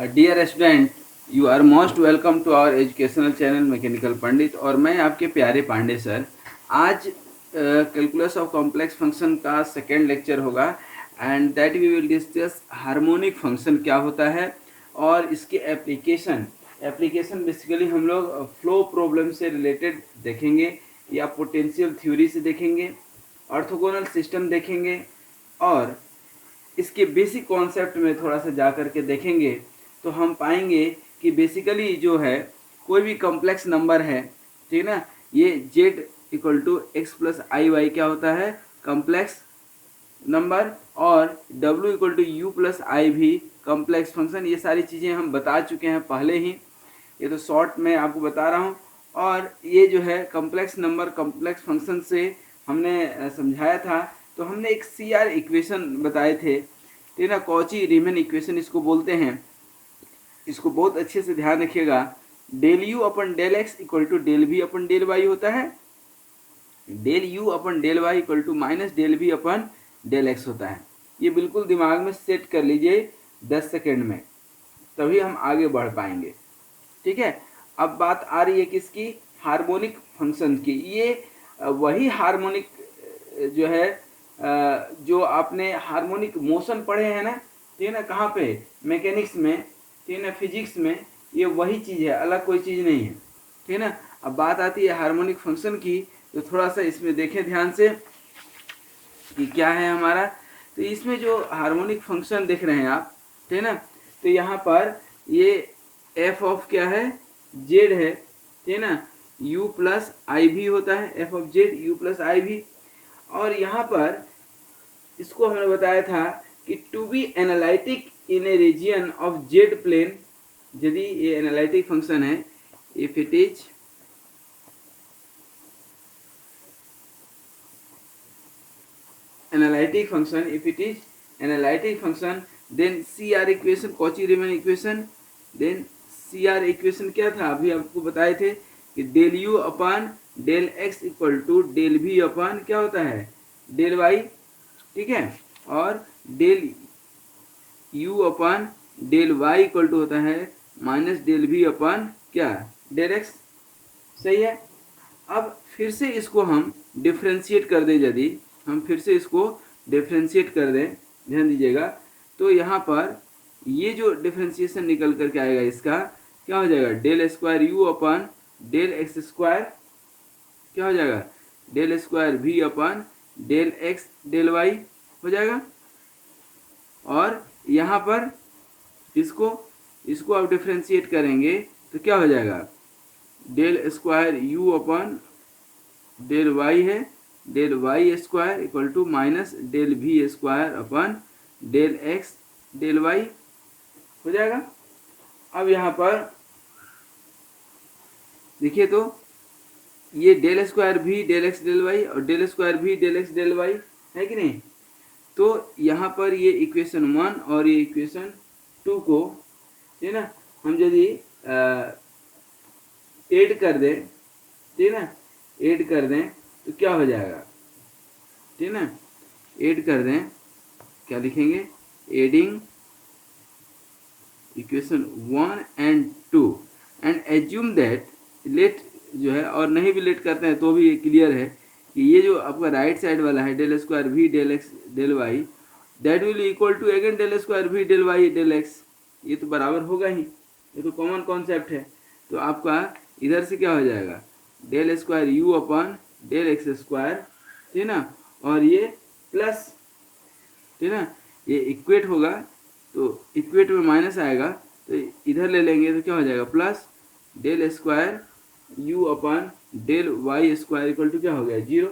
Dear student, you are most welcome to our educational channel mechanical Pandit. और मैं आपके प्यारे पांडे सर। आज कैलकुलस ऑफ कॉम्प्लेक्स फंक्शन का सेकेंड लेक्चर होगा and that we will discuss harmonic function क्या होता है और इसके एप्लीकेशन बेसिकली हम लोग फ्लो प्रॉब्लम से रिलेटेड देखेंगे या पोटेंशियल थ्योरी से देखेंगे, ऑर्थोगोनल सिस्टम देखेंगे और इसके बेसिक कॉन्सेप्ट में थोड़ा सा जा कर के देखेंगे तो हम पाएंगे कि बेसिकली जो है कोई भी कॉम्प्लेक्स नंबर है, ठीक है ना, ये z equal to x plus I Y क्या होता है, कॉम्प्लेक्स नंबर, और w equal to you plus I भी कॉम्प्लेक्स फंक्शन। ये सारी चीज़ें हम बता चुके हैं पहले ही, ये तो शॉर्ट में आपको बता रहा हूँ। और ये जो है कॉम्प्लेक्स नंबर कॉम्प्लेक्स फंक्शन से हमने समझाया था। तो हमने एक सी आर इक्वेशन बताए थे, ठीक है ना, कॉची रीमन इक्वेशन इसको बोलते हैं। इसको बहुत अच्छे से ध्यान रखिएगा। Del you upon del x equal to del we upon del y होता है, del you upon del Y equal to minus del we upon del x होता है। ये बिल्कुल दिमाग में सेट कर लीजिए 10 सेकेंड में, तभी हम आगे बढ़ पाएंगे, ठीक है। अब बात आ रही है किसकी, हार्मोनिक फंक्शन की। ये वही हार्मोनिक जो है जो आपने हार्मोनिक मोशन पढ़े हैं ना, ठीक है ना, कहाँ पे, मैकेनिक्स में, ठीक है ना, फिजिक्स में, ये वही चीज़ है, अलग कोई चीज़ नहीं है, ठीक है ना। अब बात आती है हार्मोनिक फंक्शन की, तो थोड़ा सा इसमें देखें ध्यान से कि क्या है हमारा। तो इसमें जो हार्मोनिक फंक्शन देख रहे हैं आप, ठीक है ना, तो यहाँ पर ये एफ ऑफ क्या है, जेड है, ठीक है ना, यू प्लस आई भी होता है, F of Z U plus I भी। और यहाँ पर इसको हमने बताया था कि to be analytic in a region of Z plane, यदि ये एनालिटिक फंक्शन है, if it is analytic function, if it is analytic function, then CR equation, Cauchy Riemann equation, then CR equation क्या था, अभी आपको बताए थे कि del U upon del x equal to del V upon क्या होता है, डेल वाई, ठीक है, और del U upon del Y equal to होता है माइनस डेल वी अपान क्या, डेल एक्स, सही है। अब फिर से इसको हम डिफ्रेंशिएट कर दें, यदि हम फिर से इसको डिफ्रेंशिएट कर दें, ध्यान दीजिएगा, तो यहाँ पर ये जो डिफ्रेंशिएशन निकल करके आएगा इसका क्या हो जाएगा, del square you upon del x square क्या हो जाएगा, del square v upon del x del Y हो जाएगा। और यहाँ पर इसको आप डिफ्रेंशिएट करेंगे तो क्या हो जाएगा, del square you upon del Y है, del Y square equal to minus del V square upon del x del Y हो जाएगा। अब यहाँ पर देखिए, तो ये डेल स्क्वायर भी डेल एक्स डेल वाई और डेल स्क्वायर भी डेल एक्स डेल वाई है कि नहीं। तो यहाँ पर ये इक्वेशन 1 और ये इक्वेशन 2 को, ठीक है ना, हम यदि ऐड कर दें, ठीक है ना, ऐड कर दें तो क्या हो जाएगा, ठीक है ना, ऐड कर दें, क्या लिखेंगे, adding equation 1 and 2 and assume that, let जो है, और नहीं भी लेट करते हैं तो भी क्लियर है कि ये जो आपका राइट साइड वाला है del square v del x del Y, that will equal to again del square v del y del x, ये तो बराबर होगा ही, ये तो कॉमन कॉन्सेप्ट है। तो आपका इधर से क्या हो जाएगा, del square u upon del x square, ठीक है ना, और ये प्लस, ठीक है ना, ये इक्वेट होगा तो इक्वेट में माइनस आएगा तो इधर ले लेंगे तो क्या हो जाएगा, plus del square u upon del Y square equal to क्या हो गया, 0।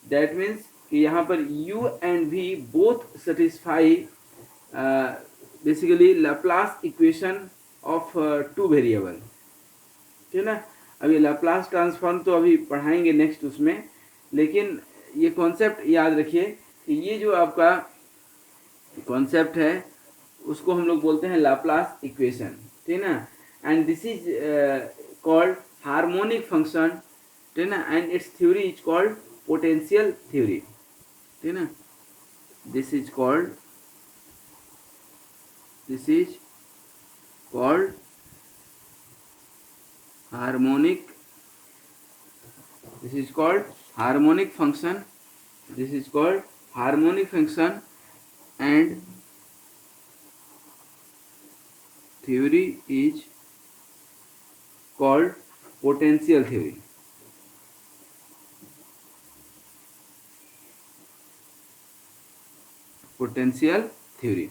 दैट मीन्स कि यहाँ पर u and v both satisfy basically Laplace equation of two variable, ठीक है ना। अभी लाप्लास ट्रांसफॉर्म तो अभी पढ़ाएंगे नेक्स्ट उसमें, लेकिन ये कॉन्सेप्ट याद रखिए कि ये जो आपका कॉन्सेप्ट है उसको हम लोग बोलते हैं लाप्लास इक्वेशन, ठीक है ना, and this is called harmonic function, ठीक है ना, and it's theory is called potential theory, ठीक है ना, this is called harmonic. This is called harmonic function. This is called harmonic function, and theory is called potential theory. Potential theory.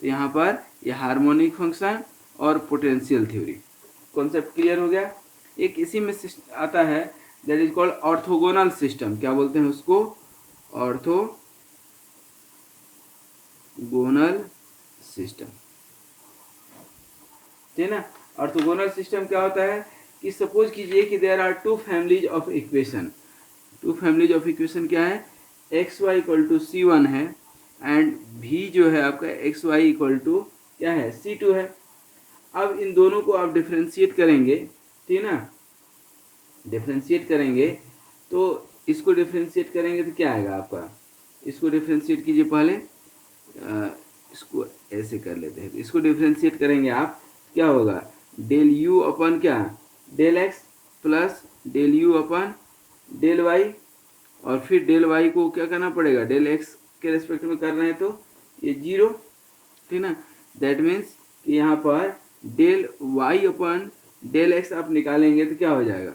तो यहाँ पर ये हार्मोनिक फंक्शन और potential theory concept clear हो गया। एक इसी में आता है that is called orthogonal system. क्या बोलते हैं उसको? ऑर्थोगोनल सिस्टम, ठीक है ना। ऑर्थोगोनल सिस्टम क्या होता है कि सपोज कीजिए कि there are two families of equation. Two families of equation क्या है? X Y equal to C1 है एंड भी जो है आपका एक्स वाई इक्वल टू क्या है? C2 है। अब इन दोनों को आप डिफ्रेंशिएट करेंगे, ठीक है ना। डिफ्रेंशिएट करेंगे तो इसको डिफ्रेंशिएट करेंगे तो क्या आएगा आपका? इसको डिफ्रेंशिएट कीजिए पहले, इसको ऐसे कर लेते हैं। इसको डिफ्रेंशिएट करेंगे आप, क्या होगा? डेल यू अपन क्या? Del x plus del you upon del Y, और फिर डेल वाई को क्या करना पड़ेगा? डेल एक्स के रेस्पेक्ट में कर रहे हैं तो ये 0, ठीक ना। दैट मीन्स कि यहाँ पर del Y upon del X आप निकालेंगे तो क्या हो जाएगा?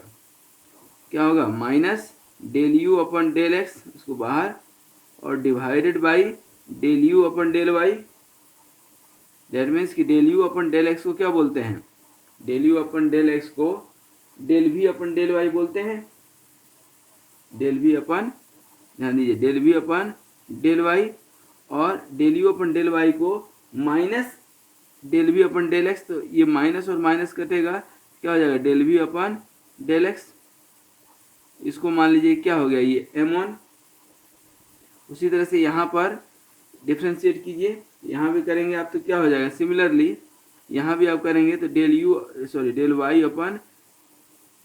क्या होगा? Minus del you upon del X, उसको बाहर, और divided by del you upon del Y. That means कि del you upon del X को क्या बोलते हैं? Del you upon del X को del we upon del Y बोलते हैं। डेल वी अपन, ध्यान दीजिए, del we upon del Y, और del you upon del y को minus del we upon del x. तो ये माइनस और माइनस कटेगा, क्या हो जाएगा? Del we upon del x. इसको मान लीजिए क्या हो गया? ये m1। उसी तरह से यहाँ पर डिफ्रेंशिएट कीजिए, यहाँ भी करेंगे आप तो क्या हो जाएगा? सिमिलरली यहाँ भी आप करेंगे तो डेल वाई अपन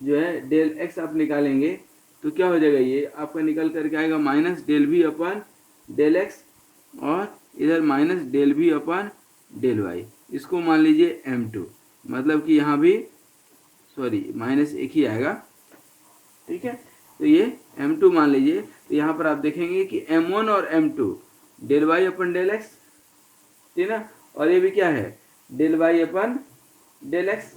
जो है डेल एक्स आप निकालेंगे तो क्या हो जाएगा? ये आपका निकल करके आएगा minus del we upon del x, और इधर minus del we upon del y. इसको मान लीजिए m2, मतलब कि यहाँ भी माइनस एक ही आएगा, ठीक है। तो ये m2 मान लीजिए। तो यहाँ पर आप देखेंगे कि m1 और m2 del Y upon del x, ठीक है ना, और ये भी क्या है? Del Y upon del x.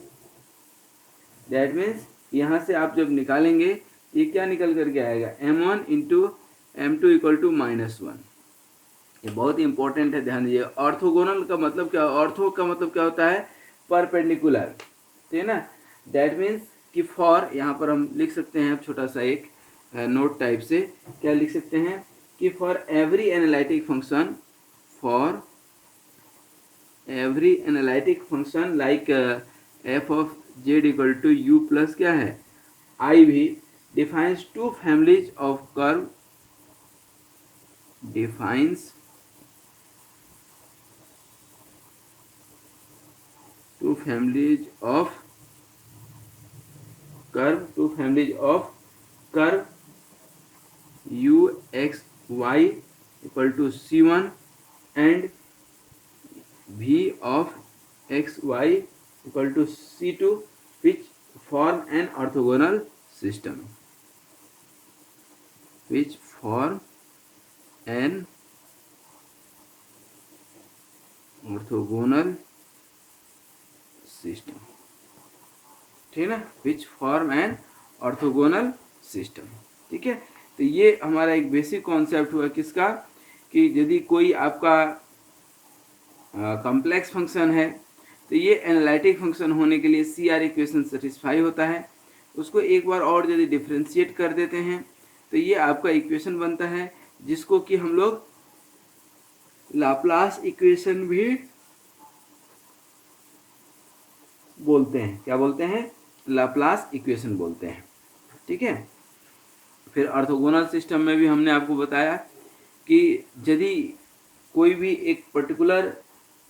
That means यहाँ से आप जब निकालेंगे ये क्या निकल करके आएगा? m1 into m2 equal to -1। ये बहुत ही इंपॉर्टेंट है, ध्यान दीजिए। ऑर्थोगोनल का मतलब क्या? ऑर्थो का मतलब क्या होता है? परपेंडिकुलर, ठीक है ना। दैट मीन्स कि फॉर, यहाँ पर हम लिख सकते हैं छोटा सा एक नोट टाइप से, क्या लिख सकते हैं कि for every analytic function, for every analytic function like f of z equal to you plus क्या है? आई भी defines two families of curve, defines two families of curve u x y equal to c1 and v of x y equal to c2 which form an orthogonal system, which form an orthogonal system, ठीक है ना। Which form an orthogonal system, ठीक है। तो ये हमारा एक basic concept हुआ किसका? कि यदि कोई आपका कॉम्प्लेक्स फंक्शन है तो ये एनालिटिक फंक्शन होने के लिए CR इक्वेशन सेटिस्फाई होता है। उसको एक बार और यदि डिफ्रेंशिएट कर देते हैं तो ये आपका इक्वेशन बनता है, जिसको कि हम लोग लाप्लास इक्वेशन भी बोलते हैं। क्या बोलते हैं? लाप्लास इक्वेशन बोलते हैं, ठीक है। फिर ऑर्थोगोनल सिस्टम में भी हमने आपको बताया कि यदि कोई भी एक पर्टिकुलर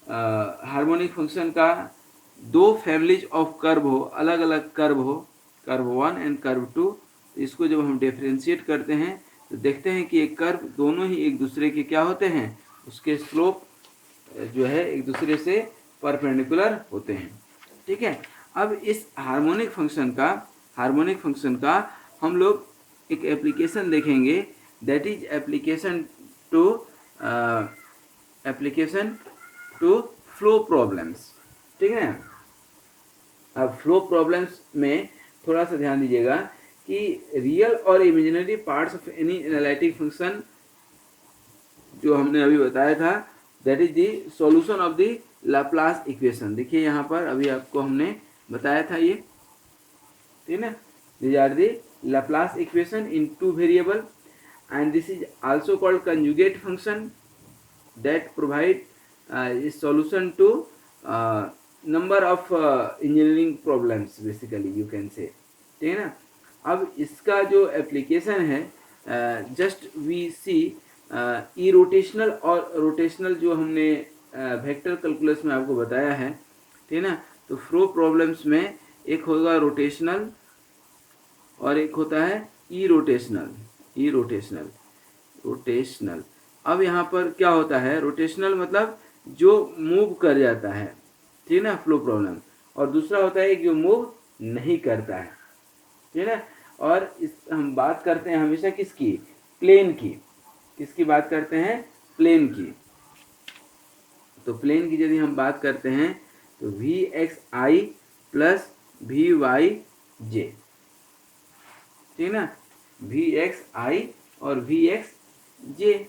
हार्मोनिक फंक्शन का दो फैमिलीज ऑफ कर्व हो, अलग अलग कर्व हो, कर्व 1 एंड कर्व 2, तो इसको जब हम डिफ्रेंशिएट करते हैं तो देखते हैं कि एक कर्व दोनों ही एक दूसरे के क्या होते हैं? उसके स्लोप जो है एक दूसरे से परपेंडिकुलर होते हैं। ठीक है। अब इस हार्मोनिक फंक्शन का हम लोग एक एप्लीकेशन देखेंगे, that is to application to flow problems. ठीक है। अब फ्लो प्रॉब्लम्स में थोड़ा सा ध्यान दीजिएगा कि रियल और imaginary parts of any analytic function जो हमने अभी बताया था, that is the solution of the Laplace equation. देखिए यहाँ पर अभी आपको हमने बताया था ये, ठीक है। these are the Laplace equation in two variable, and this is also called conjugate function that provide is solution to number of engineering problems basically you can say, ठीक है ना। अब इसका जो एप्लीकेशन है, just we see e rotational और rotational जो हमने वेक्टर कैलकुलस में आपको बताया है, ठीक है ना। तो फ्लो प्रॉब्लम्स में एक होगा रोटेशनल और एक होता है ई रोटेशनल। अब यहाँ पर क्या होता है, रोटेशनल मतलब जो मूव कर जाता है, ठीक है ना, फ्लो प्रॉब्लम, और दूसरा होता है जो मूव नहीं करता है, ठीक है ना। और इस हम बात करते हैं हमेशा किसकी, प्लेन की। किसकी बात करते हैं, प्लेन की। तो प्लेन की यदि हम बात करते हैं तो V X I plus V Y J, ठीक है ना, वी एक्स आई और वी एक्स जे।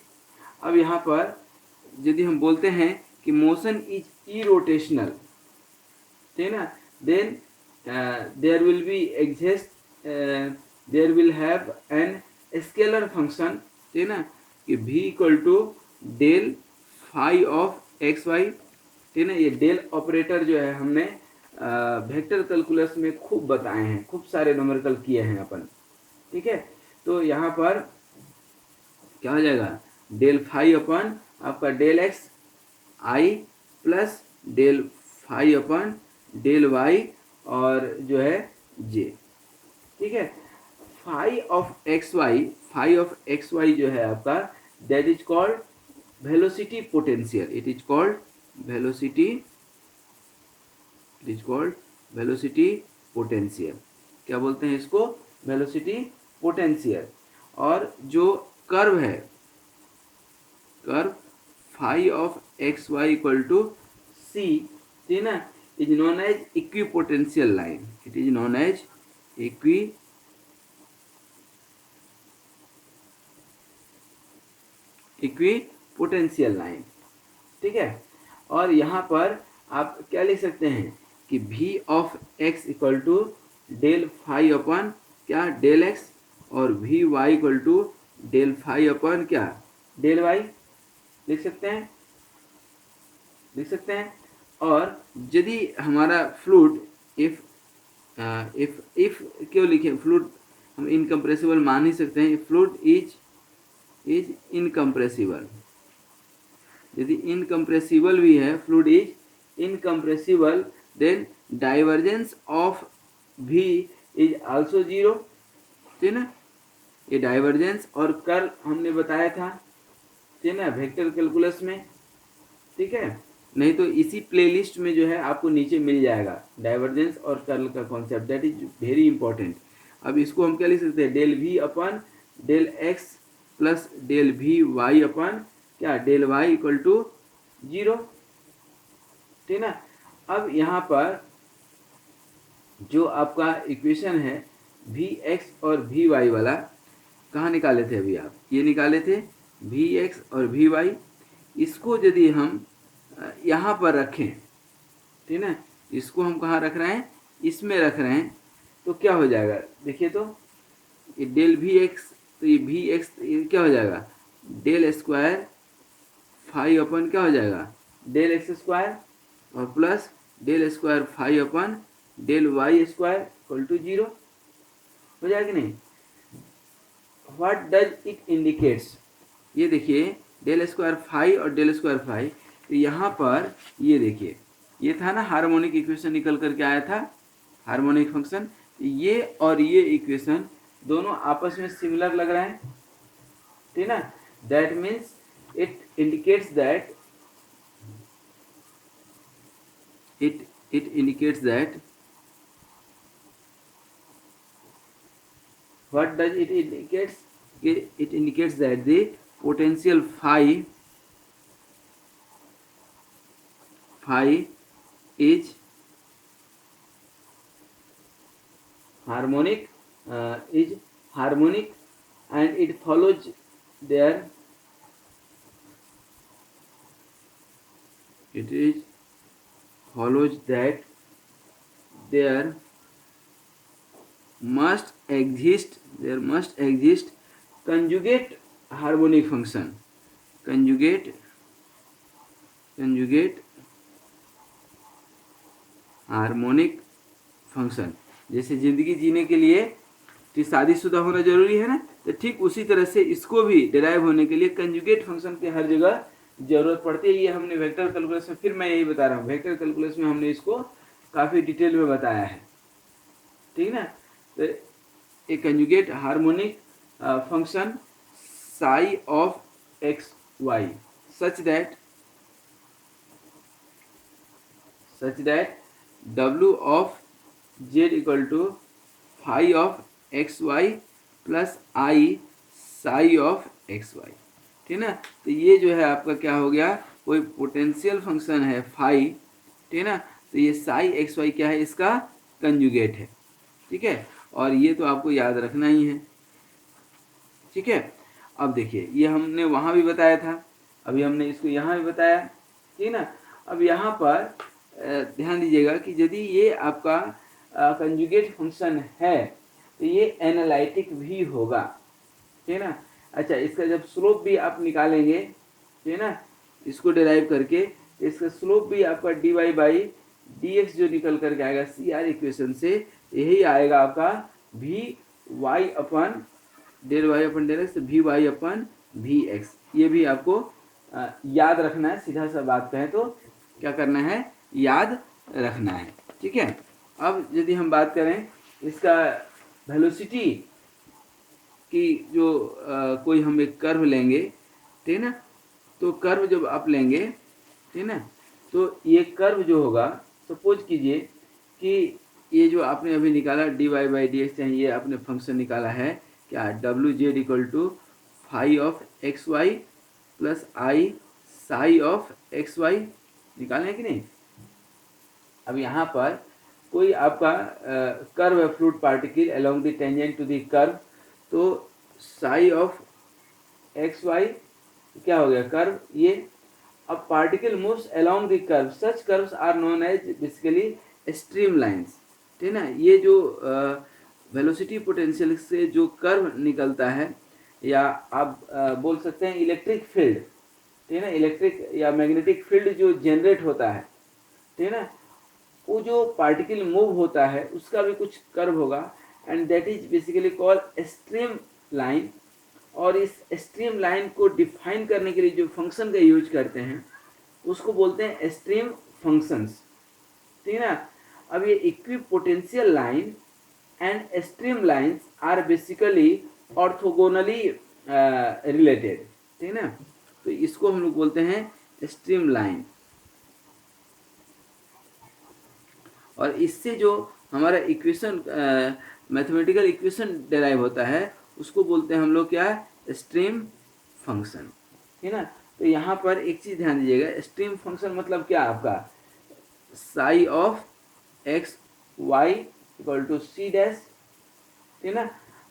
अब यहाँ पर यदि हम बोलते हैं कि मोशन इज ई रोटेशनल, ठीक है ना, then there will be exist, there will have an scalar function, ठीक है ना, कि v equal to del phi of x Y, ठीक है ना। ये डेल ऑपरेटर जो है हमने वेक्टर कैलकुलस में खूब बताए हैं, खूब सारे न्यूमेरिकल किए हैं अपन, ठीक है। तो यहाँ पर क्या हो जाएगा, डेल फाई अपन आपका del x I plus del phi upon del Y और जो है जे, ठीक है। फाई ऑफ एक्स वाई जो है आपका, that is called velocity potential. It is called velocity potential. क्या बोलते हैं इसको, वेलोसिटी पोटेंशियल। और जो कर्व है, curve phi of x Y equal to C, ठीक है ना, is known as equipotential line. It is known as equipotential line, ठीक है। और यहाँ पर आप क्या लिख सकते हैं कि v of x equal to del phi upon क्या, डेल x, और V Y equal to del phi upon क्या, डेल y। लिख सकते हैं। और यदि हमारा फ्लूइड इफ क्यों लिखे, फ्लूइड हम इनकम्प्रेसिबल मान ही सकते हैं। फ्लूइड इज इनकम्प्रेसिबल, यदि इनकम्प्रेसिबल भी है, fluid is incompressible, then divergence of v is also zero, ठीक है ना। ये डाइवर्जेंस और कर्ल हमने बताया था, ठीक है ना, वेक्टर कैलकुलस में, ठीक है। नहीं तो इसी प्लेलिस्ट में जो है आपको नीचे मिल जाएगा डाइवर्जेंस और कर्ल का concept, that is very important. अब इसको हम क्या लिख सकते हैं, del v upon del x plus del V Y upon क्या, del Y equal to zero, ठीक है ना। अब यहाँ पर जो आपका इक्वेशन है वी एक्स और वी वाई वाला, कहाँ निकाले थे अभी आप, ये निकाले थे वी एक्स और वी वाई। इसको यदि हम यहाँ पर रखें, ठीक है ना, इसको हम कहाँ रख रहे हैं, इसमें रख रहे हैं, तो क्या हो जाएगा, देखिए तो ये डेल वी एक्स, तो ये वी एक्स क्या हो जाएगा, डेल स्क्वायर फाई अपन क्या हो जाएगा, डेल एक्स स्क्वायर, और plus del square phi upon del Y square equal to zero हो जाएगा कि नहीं। व्हाट डज इट इंडिकेट्स, ये देखिए डेल स्क्वायर फाई और डेल स्क्वायर फाई, तो यहाँ पर ये देखिए, ये था ना हार्मोनिक इक्वेशन निकल करके आया था, हार्मोनिक फंक्शन। ये और ये इक्वेशन दोनों आपस में सिमिलर लग रहे हैं, ठीक है ना। That means it indicates that it indicates that, what does it indicates? It indicates that the potential phi is harmonic, is harmonic, and it follows there, it is follows that there must exist conjugate harmonic function, conjugate harmonic function. जैसे जिंदगी जीने के लिए तो शादीशुदा होना जरूरी है ना, तो ठीक उसी तरह से इसको भी डिराइव होने के लिए कंजुगेट फंक्शन की हर जगह जरूरत पड़ती है। ये हमने वेक्टर कैलकुलस में, फिर मैं यही बता रहा हूँ, वेक्टर कैलकुलस में हमने इसको काफ़ी डिटेल में बताया है, ठीक ना। तो a conjugate harmonic function psi of x Y such that w of z equal to phi of x Y plus I psi of x Y, ठीक ना। तो ये जो है आपका क्या हो गया, कोई पोटेंशियल फंक्शन है फाई, ठीक ना। तो ये साई एक्स वाई क्या है, इसका कंजुगेट है, ठीक है। और ये तो आपको याद रखना ही है, ठीक है। अब देखिए ये हमने वहाँ भी बताया था, अभी हमने इसको यहाँ भी बताया, ठीक ना। अब यहाँ पर ध्यान दीजिएगा कि यदि ये आपका कंजुगेट फंक्शन है तो ये एनालिटिक भी होगा, ठीक ना। अच्छा, इसका जब स्लोप भी आप निकालेंगे, ठीक ना, इसको डिराइव करके, तो इसका स्लोप भी आपका dy बाई डी एक्स जो निकल करके आएगा सी आर इक्वेशन से, यही आएगा आपका v Y upon del Y upon del x, v Y upon v x. ये भी आपको याद रखना है, सीधा सा बात कहें तो क्या करना है, याद रखना है, ठीक है। अब यदि हम बात करें इसका वेलोसिटी की, जो कोई हम एक कर्व लेंगे, ठीक ना, तो कर्व जब आप लेंगे, ठीक ना, तो ये कर्व जो होगा, सपोज कीजिए कि ये जो आपने अभी निकाला d y by d x, ये आपने फंक्शन निकाला है क्या, डब्ल्यू z equal to phi of x Y plus I psi of x y, निकालें कि नहीं। अब यहाँ पर कोई आपका कर्व है fluid particle along the tangent to the curve, तो साई ऑफ एक्स वाई क्या हो गया, कर्व ये। अब particle moves along the curve, such curves are known as basically stream lines, ठीक ना। ये जो वेलोसिटी पोटेंशियल से जो कर्व निकलता है, या आप बोल सकते हैं इलेक्ट्रिक फील्ड, ठीक है ना, इलेक्ट्रिक या मैग्नेटिक फील्ड जो जनरेट होता है, ठीक है ना, वो जो पार्टिकल मूव होता है उसका भी कुछ कर्व होगा, and that is basically called stream line. और इस स्ट्रीम लाइन को डिफाइन करने के लिए जो फंक्शन का यूज करते हैं उसको बोलते हैं स्ट्रीम फंक्शंस, ठीक है ना। अब ये equipotential line and stream lines are basically orthogonally related, ठीक है ना। तो इसको हम लोग बोलते हैं स्ट्रीम लाइन, और इससे जो हमारा इक्वेशन मैथमेटिकल इक्वेशन डेराइव होता है उसको बोलते हैं हम लोग क्या, स्ट्रीम फंक्शन, ठीक है ना। तो यहाँ पर एक चीज़ ध्यान दीजिएगा, स्ट्रीम फंक्शन मतलब क्या आपका, psi of x Y equal to c dash, ठीक है ना।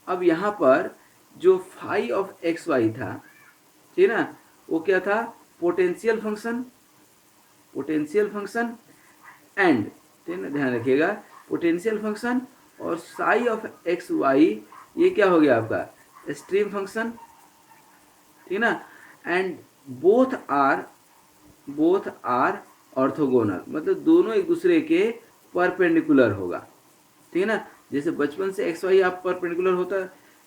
अब यहाँ पर जो फाई ऑफ एक्स वाई था, ठीक है ना, वो क्या था, पोटेंशियल फंक्शन एंड, ठीक है ना, ध्यान रखिएगा, पोटेंशियल फंक्शन और साई ऑफ एक्स वाई ये क्या हो गया आपका स्ट्रीम फंक्शन, ठीक है ना। एंड बोथ आर ऑर्थोगोनल, मतलब दोनों एक दूसरे के परपेंडिकुलर होगा, ठीक है ना। जैसे बचपन से एक्स वाई आप परपेंडिकुलर होता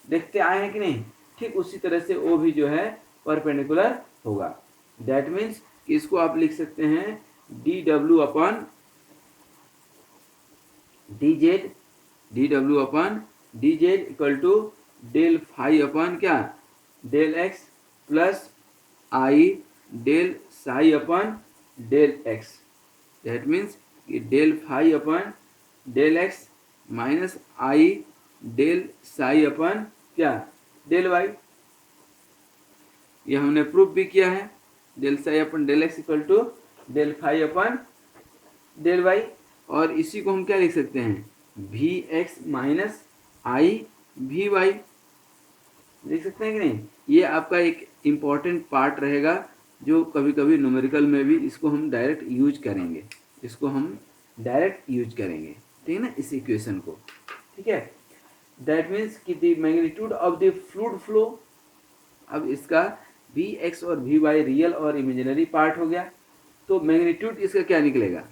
देखते आए हैं कि नहीं, ठीक उसी तरह से वो भी जो है परपेंडिकुलर होगा। दैट मीन्स कि इसको आप लिख सकते हैं D W upon D Z equal to del phi upon क्या, del x plus I del psi upon del x. That means कि del phi upon del X minus I del psi upon क्या del Y, ये हमने proof भी किया है। Del psi upon del x equal to del phi upon del Y, और इसी को हम क्या लिख सकते हैं V X minus I we Y लिख सकते हैं कि नहीं। ये आपका एक इम्पॉर्टेंट पार्ट रहेगा जो कभी कभी न्यूमेरिकल में भी इसको हम डायरेक्ट यूज करेंगे, इसको हम डायरेक्ट यूज करेंगे, ठीक है ना, इस इक्वेशन को। ठीक है, दैट मीन्स कि the magnitude of the fluid flow, अब इसका वी एक्स और वी वाई रियल और इमेजिनरी पार्ट हो गया, तो मैग्नीट्यूड इसका क्या निकलेगा,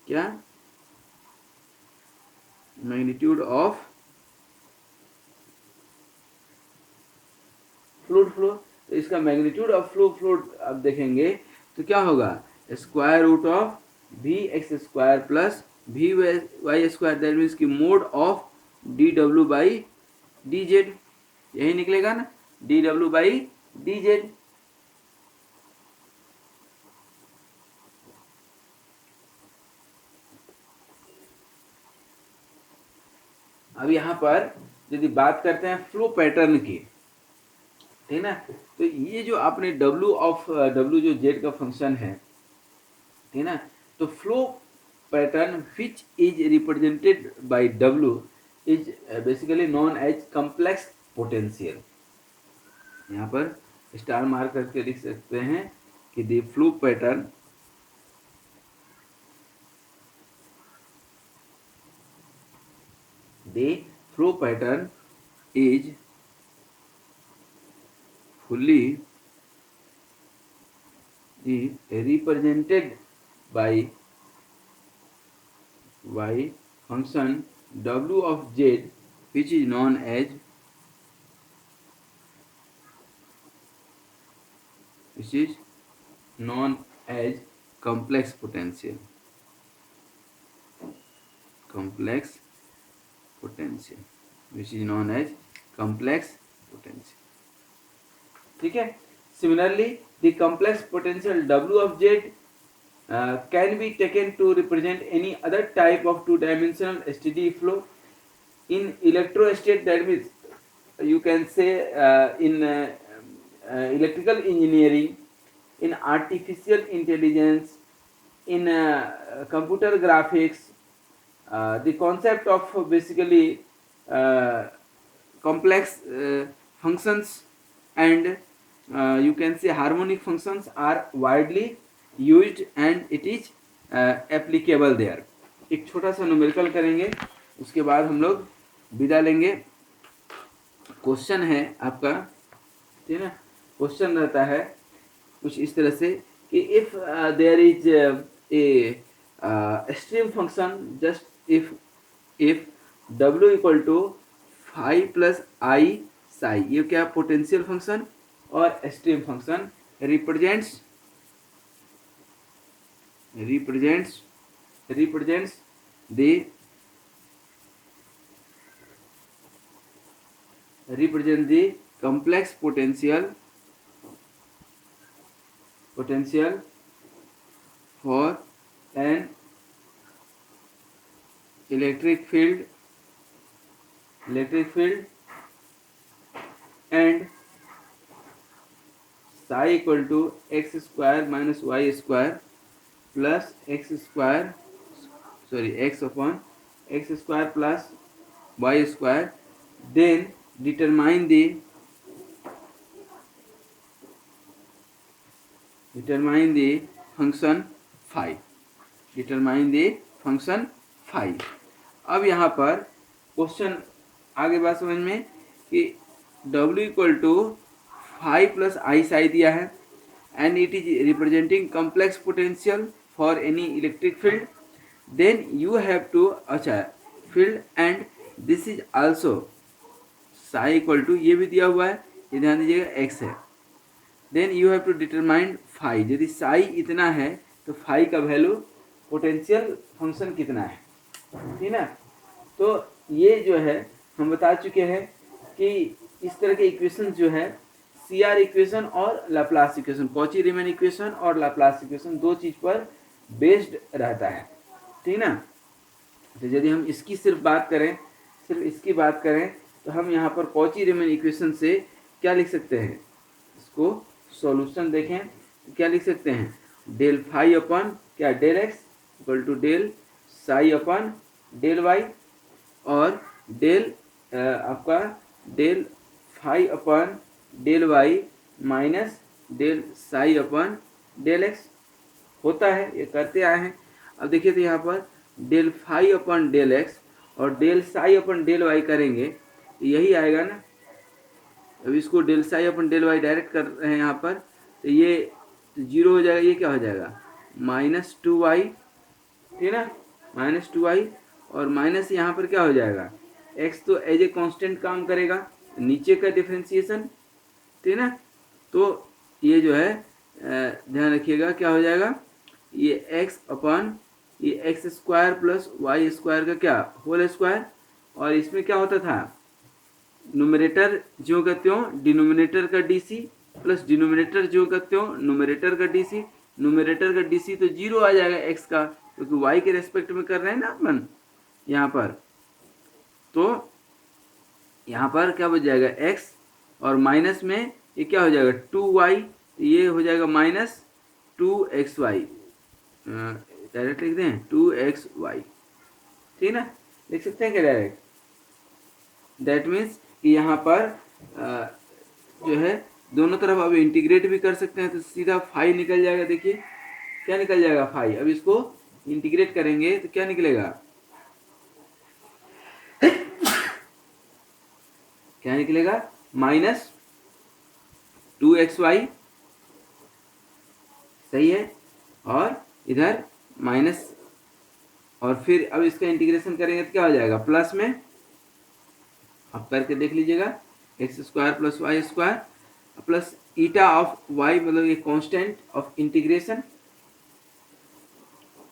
क्या मैग्नीट्यूड ऑफ फ्लूइड फ्लो, तो इसका मैग्नीट्यूड ऑफ फ्लूइड अब देखेंगे तो क्या होगा square root of V X square plus V Y square, that means की mod of D W by D Z, यही निकलेगा ना, D W by D Z. अब यहाँ पर यदि बात करते हैं फ्लो पैटर्न की, ठीक ना, तो ये जो आपने डब्ल्यू जो जेड का फंक्शन है, ठीक ना, तो flow pattern which is represented by डब्ल्यू is basically known as complex potential. यहाँ पर स्टार मार्क करके लिख सकते हैं कि the flow pattern is fully represented by function w of z, which is known as complex potential, which is known as complex potential। ठीक है, similarly the complex potential w of z can be taken to represent any other type of two-dimensional steady flow in electrostate, that means you can say in electrical engineering, in artificial intelligence, in computer graphics, the concept of basically complex functions and you can say harmonic functions are widely used and it is applicable there। एक छोटा सा numerical करेंगे, उसके बाद हम लोग विदा लेंगे। क्वेश्चन है आपका, ठीक है ना, क्वेश्चन रहता है कुछ इस तरह से कि if there is a stream function, just if w equal to phi plus I psi, ये क्या पोटेंशियल फंक्शन और stream function represents the complex potential for an electric field and psi equal to x square minus y square plus x upon x square plus y square, then determine the function phi, अब यहाँ पर question आगे बात समझ में कि w equal to phi plus I psi दिया है and it is representing complex potential for any electric field, then you have to अच्छा field and this is also psi equal to, ये भी दिया हुआ है, ये ध्यान दीजिएगा x है, then you have to determine phi, यदि psi इतना है तो phi का वैल्यू पोटेंशियल फंक्शन कितना है, ठीक ना। तो ये जो है हम बता चुके हैं कि इस तरह के इक्वेशन जो है CR इक्वेशन और Laplace equation, Cauchy Riemann equation और लाप्लास इक्वेशन, दो चीज पर बेस्ड रहता है, ठीक ना। तो यदि हम इसकी सिर्फ बात करें, सिर्फ इसकी बात करें, तो हम यहाँ पर कॉची रीमैन इक्वेशन से क्या लिख सकते हैं, इसको सॉल्यूशन देखें तो क्या लिख सकते हैं, डेल फाई अपन क्या del x equal to del psi upon del Y, और डेल आपका del phi upon del y minus del psi upon del x होता है, ये करते आए हैं। अब देखिए तो यहाँ पर del phi upon del x और del psi upon del Y करेंगे तो यही आएगा ना। अब इसको del psi upon del Y direct कर रहे हैं यहाँ पर, तो ये जीरो हो जाएगा, ये क्या हो जाएगा माइनस टू वाई, ठीक ना, माइनस टू वाई, और माइनस यहाँ पर क्या हो जाएगा एक्स तो एज ए कांस्टेंट काम करेगा, नीचे का डिफरेंशिएशन, ठीक ना। तो ये जो है ध्यान रखिएगा क्या हो जाएगा, ये एक्स अपन ये x square plus y square का क्या होल स्क्वायर, और इसमें क्या होता था न्यूमरेटर जो का त्यों डिनोमिनेटर का डीसी प्लस डिनोमिनेटर जो का त्यों न्यूमरेटर का डीसी, न्यूमरेटर का डीसी तो जीरो आ जाएगा एक्स का, क्योंकि वाई के रेस्पेक्ट में कर रहे हैं ना अपन यहाँ पर। तो यहाँ पर क्या बच जाएगा एक्स, और माइनस में ये क्या हो जाएगा टू वाई, तो ये हो जाएगा minus two x y, direct लिख दें टू एक्स वाई, ठीक ना, लिख सकते हैं क्या डायरेक्ट। दैट मीन्स कि यहाँ पर जो है दोनों तरफ अब इंटीग्रेट भी कर सकते हैं, तो सीधा फाई निकल जाएगा, देखिए क्या निकल जाएगा फाई। अब इसको इंटीग्रेट करेंगे तो क्या निकलेगा, क्या निकलेगा माइनस टू एक्स वाई, सही है, और इधर माइनस, और फिर अब इसका इंटीग्रेशन करेंगे तो क्या हो जाएगा प्लस में, आप करके देख लीजिएगा x square plus y square plus eta of y, मतलब ये कांस्टेंट ऑफ इंटीग्रेशन,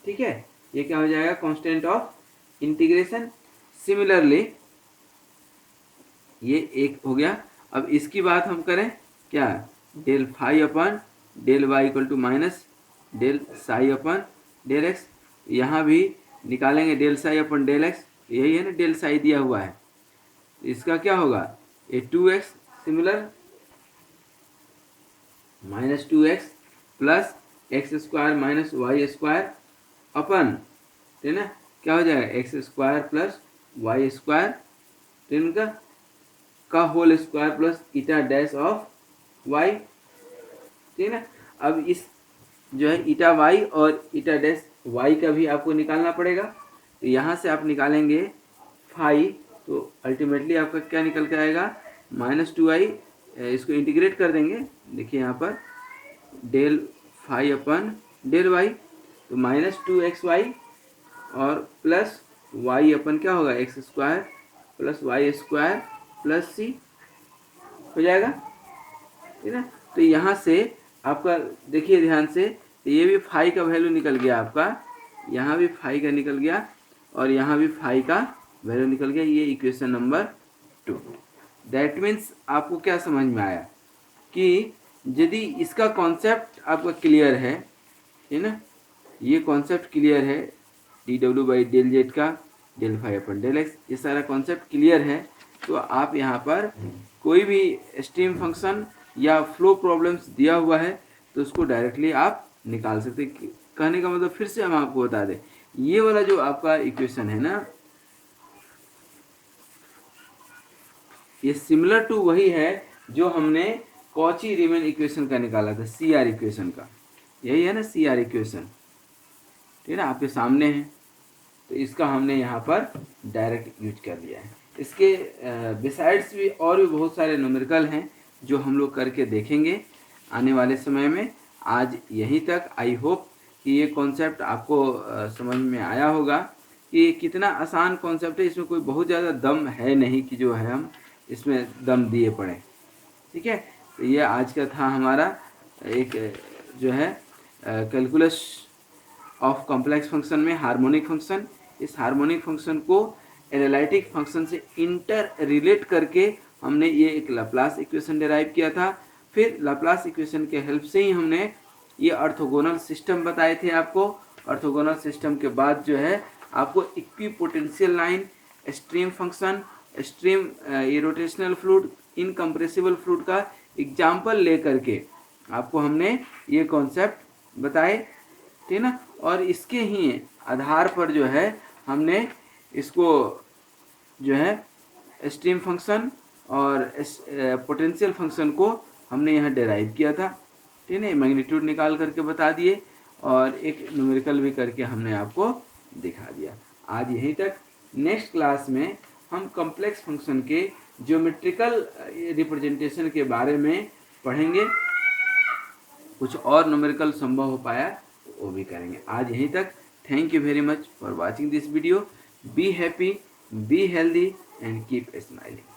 ठीक है, ये क्या हो जाएगा कांस्टेंट ऑफ इंटीग्रेशन। सिमिलरली ये एक हो गया। अब इसकी बात हम करें क्या, del phi upon del Y equal to minus del psi upon del x, यहाँ भी निकालेंगे del psi upon del x, यही है ना डेल साई दिया हुआ है, इसका क्या होगा ये two x similar minus two x plus x square minus y square upon, ठीक है ना, क्या हो जाएगा x square plus y square, ठीक है, का whole square plus eta dash of y, ठीक है ना। अब इस जो है ईटा वाई और ईटा डैश वाई का भी आपको निकालना पड़ेगा, तो यहाँ से आप निकालेंगे फाई, तो अल्टीमेटली आपका क्या निकल के आएगा माइनस टू आई, इसको इंटीग्रेट कर देंगे, देखिए यहाँ पर del phi upon del y, तो माइनस टू एक्स वाई और प्लस वाई अपन क्या होगा x square plus y square plus c हो जाएगा, ठीक है। तो यहाँ से आपका देखिए ध्यान से, तो ये भी फाई का वैल्यू निकल गया आपका, यहाँ भी फाई का निकल गया और यहाँ भी फाई का वैल्यू निकल गया, ये इक्वेशन नंबर 2। दैट मीन्स आपको क्या समझ में आया कि यदि इसका कॉन्सेप्ट आपका क्लियर है ना, ये कॉन्सेप्ट क्लियर है d W by del z का del phi upon del x, ये सारा कॉन्सेप्ट क्लियर है, तो आप यहाँ पर कोई भी स्ट्रीम फंक्शन या फ्लो प्रॉब्लम्स दिया हुआ है तो उसको डायरेक्टली आप निकाल सकते। कहने का मतलब फिर से हम आपको बता दें, ये वाला जो आपका इक्वेशन है ना, ये सिमिलर टू वही है जो हमने कॉची रीमैन इक्वेशन का निकाला था, सी आर इक्वेशन का, यही है ना सी आर इक्वेशन, ठीक है ना, आपके सामने है, तो इसका हमने यहाँ पर डायरेक्ट यूज कर लिया है। इसके बिसाइड्स भी और भी बहुत सारे न्यूमेरिकल हैं जो हम लोग करके देखेंगे आने वाले समय में। आज यहीं तक, आई होप कि ये कॉन्सेप्ट आपको समझ में आया होगा कि कितना आसान कॉन्सेप्ट है, इसमें कोई बहुत ज़्यादा दम है नहीं कि जो है हम इसमें दम दिए पड़े, ठीक है। तो ये आज का था हमारा एक जो है कैलकुलस ऑफ कॉम्प्लेक्स फंक्शन में हार्मोनिक फंक्शन। इस हार्मोनिक फंक्शन को एनालिटिक फंक्शन से इंटर रिलेट करके हमने ये एक लाप्लास इक्वेशन डेराइव किया था। फिर लाप्लास इक्वेशन के हेल्प से ही हमने ये ऑर्थोगोनल सिस्टम बताए थे आपको, ऑर्थोगोनल सिस्टम के बाद जो है आपको equipotential line, stream function, stream rotational fluid, incompressible fluid का एग्जाम्पल लेकर के आपको हमने ये कॉन्सेप्ट बताए, ठीक ना। और इसके ही आधार पर जो है हमने इसको जो है स्ट्रीम फंक्शन और पोटेंशियल फंक्शन को हमने यहाँ डेराइव किया था, ठीक है। मैग्नीट्यूड निकाल करके बता दिए और एक न्यूमेरिकल भी करके हमने आपको दिखा दिया। आज यहीं तक। नेक्स्ट क्लास में हम कॉम्प्लेक्स फंक्शन के ज्योमेट्रिकल रिप्रेजेंटेशन के बारे में पढ़ेंगे। कुछ और न्यूमेरिकल संभव हो पाया तो वो भी करेंगे। आज यहीं तक। Thank you very much for watching this video. Be happy, be healthy and keep smiling.